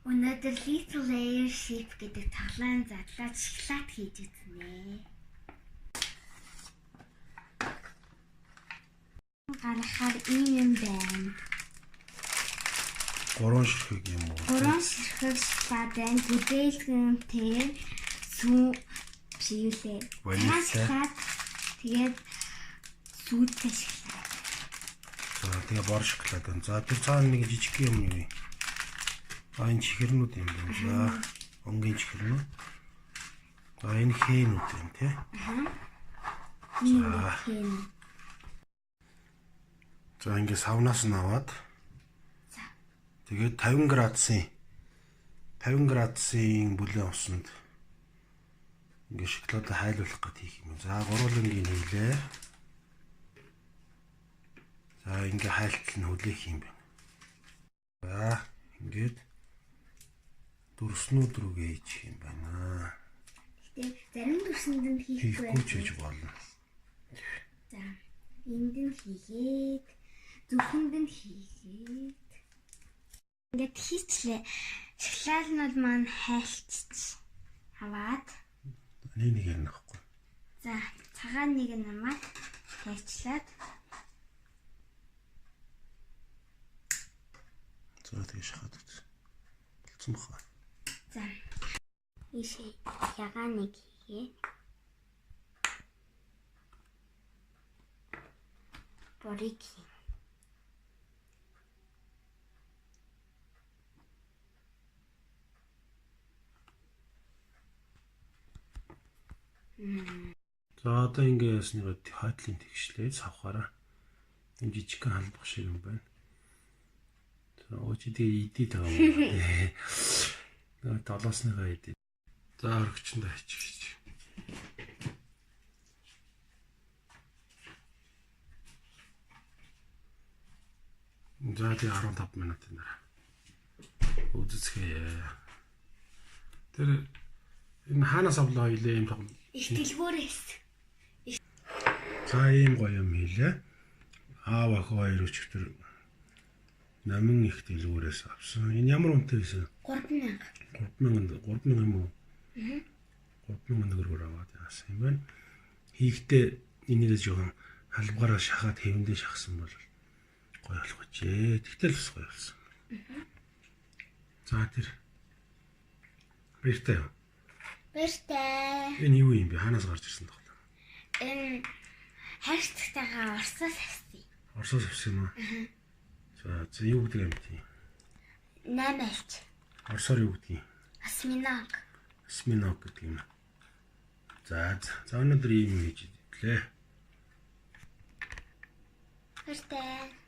Өнөөдөр Little Airship гэдэг тоглоом задлаад шоколад хийж үзнэ. Гарахаар ийм байна. 3 ширхэг юм уу? 3 ширхэг шоколад байна. Бүдээлгэнтэй сүү шивлээ. Шоколад тэгээд сүйтэй шоколад. За тэгээ бор шоколад байна. За тэр цаана нэг жижиг юм юу? Энэ чихэрнүүд юм байна. За онгийн чихэрнүүд. Энэ хээнүүд юм тий. За ингэ савнаас нь аваад тэгээд 50 градусын бүлээн усанд ингэ шоколадыг хайлуулах гэж хийх юм. За гурвангийн хийлээ. За ингэ хайлтал нь хүлээх юм байна. За ингээд дүрснүүд рүүгээ хийх юм байна. Гэтэ зарим дүрсэнд нь хийхгүй ч гэж болно. За энд нь хийгээд зүрхэнд нь хийгээд ингээд хийчлээ. Шоколаднууд маань хайлтчих. Аваад нэг юм нахгүй. За цагаан нэг нь намайг хайчлаад. За тэгээ шахаад үз. Болцсон баха. За ийшээ цагаан нэг хийгээ. Борик. За одоо ингэ ясныг хайтлын тэгшлээ савхаараа. Энэ жижиг халбах шиг юм байна. За очиди идий таа. Наа толоосныгаа идий. За оргичнд ачиж. За тий 15 минутын дараа. Үзэцгээе. Тэр энэ хаанаас авлаа хоёлээ юм тоглоом. Дэлгүүрээс. За ийм гоё юм хийлээ. Аав ах хоёр өчтөр намын их дэлгүүрээс авсан. Энэ ямар үнэтэй байсан? 3000. 3000 юм уу? 3000 төгрөгөөр аваад яасан юм байна. Хийхдээ энийгээ жоохон халбгаараа шахаад хэвэндээ шахсан бол гоё болох гэжээ. Тэгтэл бас гоё болсон. За тэр баяртай. Баяртай. Энэ юу юм бэ? Хаанаас гарч ирсэн тоглоом? Энэ хайрцагтайгаа Оросоос авсан. Оросоос авсан юм уу? За юу гэдэг юм бэ? 8 альч. Оросоор юу гэдэг юм? Осьминог. Осьминог гэдэг юм. За өнөөдөр ийм хийж идлээ. Баяртай.